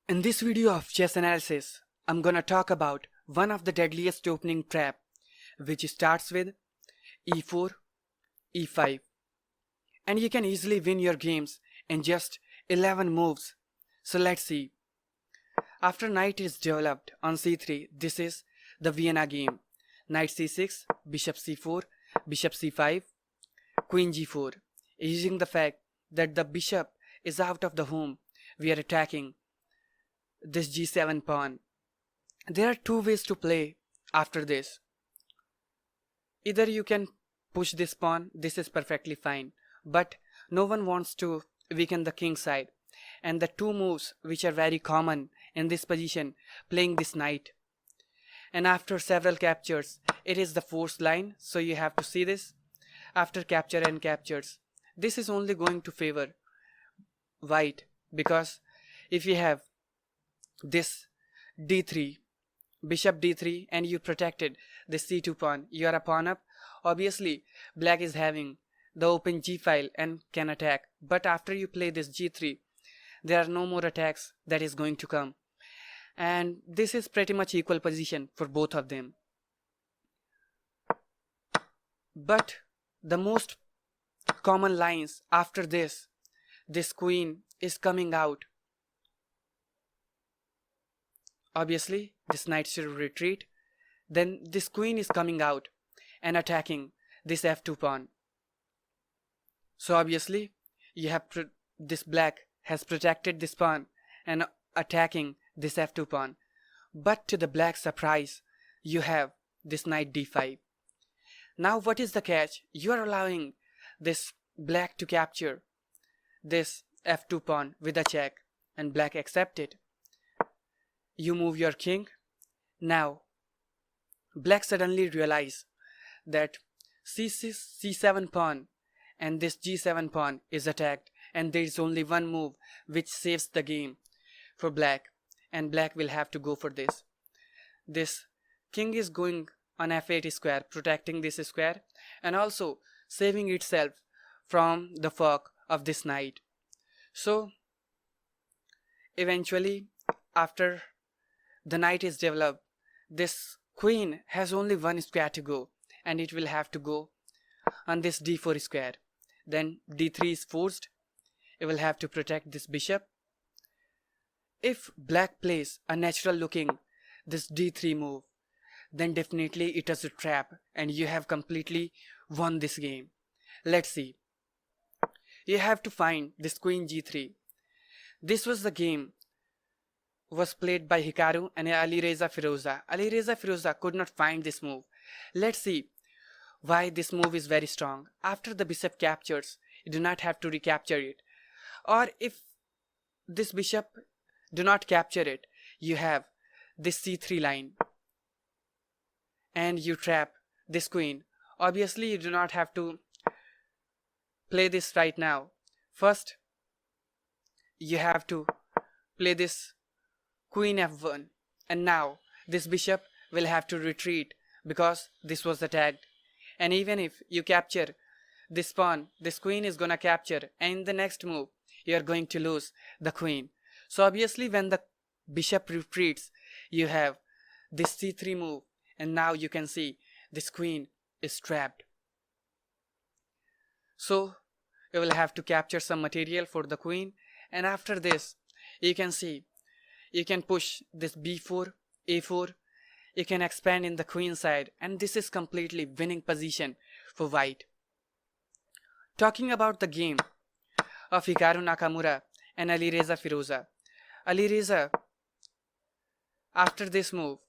In this video of chess analysis, I'm gonna talk about one of the deadliest opening trap, which starts with e4, e5, and you can easily win your games in just 11 moves. So let's see. After knight is developed on c3, this is the Vienna game. Knight c6, bishop c4, bishop c5, queen g4. Using the fact that the bishop is out of the home, we are attacking this g7 pawn. There are two ways to play after this. Either you can push this pawn, this is perfectly fine, but no one wants to weaken the king side. And the two moves which are very common in this position, playing this knight. And after several captures, it is the forced line, so you have to see this. After capture and captures, this is only going to favor white, because if you have this d3, bishop d3, and you protected this c2 pawn, you are a pawn up. Obviously black is having the open g file and can attack, but after you play this g3, there are no more attacks that is going to come, and this is pretty much equal position for both of them. But the most common lines after this queen is coming out. Obviously this knight should retreat, then this queen is coming out and attacking this f2 pawn. So obviously you have this black has protected this pawn and attacking this f2 pawn, but to the black surprise you have this knight d5. Now what is the catch? You are allowing this black to capture this f2 pawn with a check, and black accept it. You move your king. Now black suddenly realize that c6 c7 pawn and this g7 pawn is attacked, and there is only one move which saves the game for black, and black will have to go for this. This king is going on f8 square, protecting this square and also saving itself from the fork of this knight. So eventually after the knight is developed, this queen has only one square to go, and it will have to go on this d4 square. Then d3 is forced. It will have to protect this bishop. If black plays a natural looking this d3 move, then definitely it is a trap and you have completely won this game. Let's see. You have to find this queen g3. This was the game was played by Hikaru and Alireza Firoza. Alireza Firoza could not find this move. Let's see why this move is very strong. After the bishop captures, you do not have to recapture it. Or if this bishop do not capture it, you have this c3 line and you trap this queen. Obviously you do not have to play this right now. First you have to play this queen f1, and now this bishop will have to retreat because this was attacked. And even if you capture this pawn, this queen is gonna capture, and in the next move you are going to lose the queen. So obviously when the bishop retreats, you have this c3 move, and now you can see this queen is trapped. So you will have to capture some material for the queen, and after this you can see you can push this b4, a4, you can expand in the queen side, and this is completely winning position for white. Talking about the game of Hikaru Nakamura and Alireza Firoza. Alireza, after this move,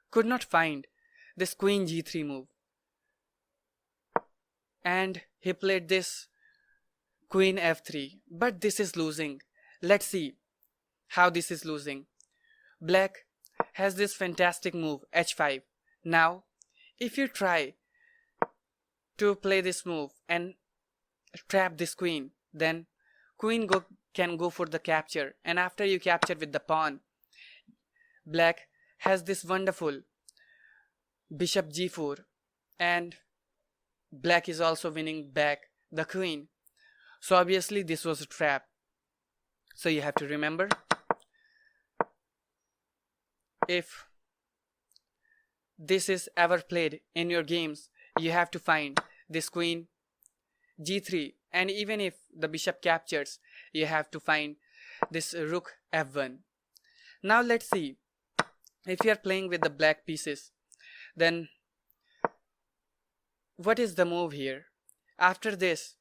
could not find this queen g3 move, and he played this queen f3, but this is losing. Let's see how this is losing. Black has this fantastic move h5. Now if you try to play this move and trap this queen, then queen can go for the capture, and after you capture with the pawn, black has this wonderful bishop g4, and black is also winning back the queen. So obviously this was a trap. So you have to remember, if this is ever played in your games, you have to find this queen g3, and even if the bishop captures, you have to find this rook f1. Now let's see, if you are playing with the black pieces, then what is the move here? After this,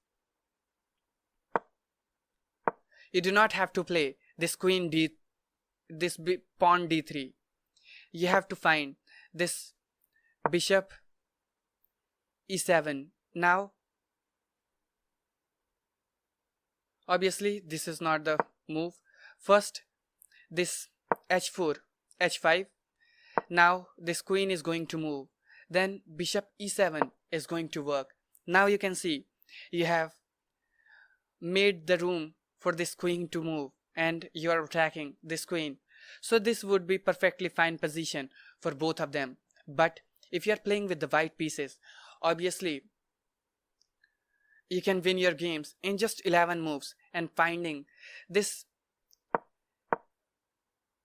you do not have to play this pawn d3. You have to find this bishop e7. Now obviously this is not the move. First this h4, h5. Now this queen is going to move, then bishop e7 is going to work. Now you can see you have made the room for this queen to move, and you are attacking this queen. So this would be perfectly fine position for both of them. But if you are playing with the white pieces, obviously you can win your games in just 11 moves, and finding this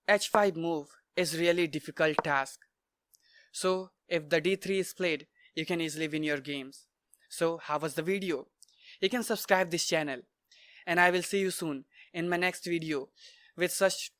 h5 move is really difficult task. So if the d3 is played, you can easily win your games. So how was the video? You can subscribe this channel, and I will see you soon in my next video with such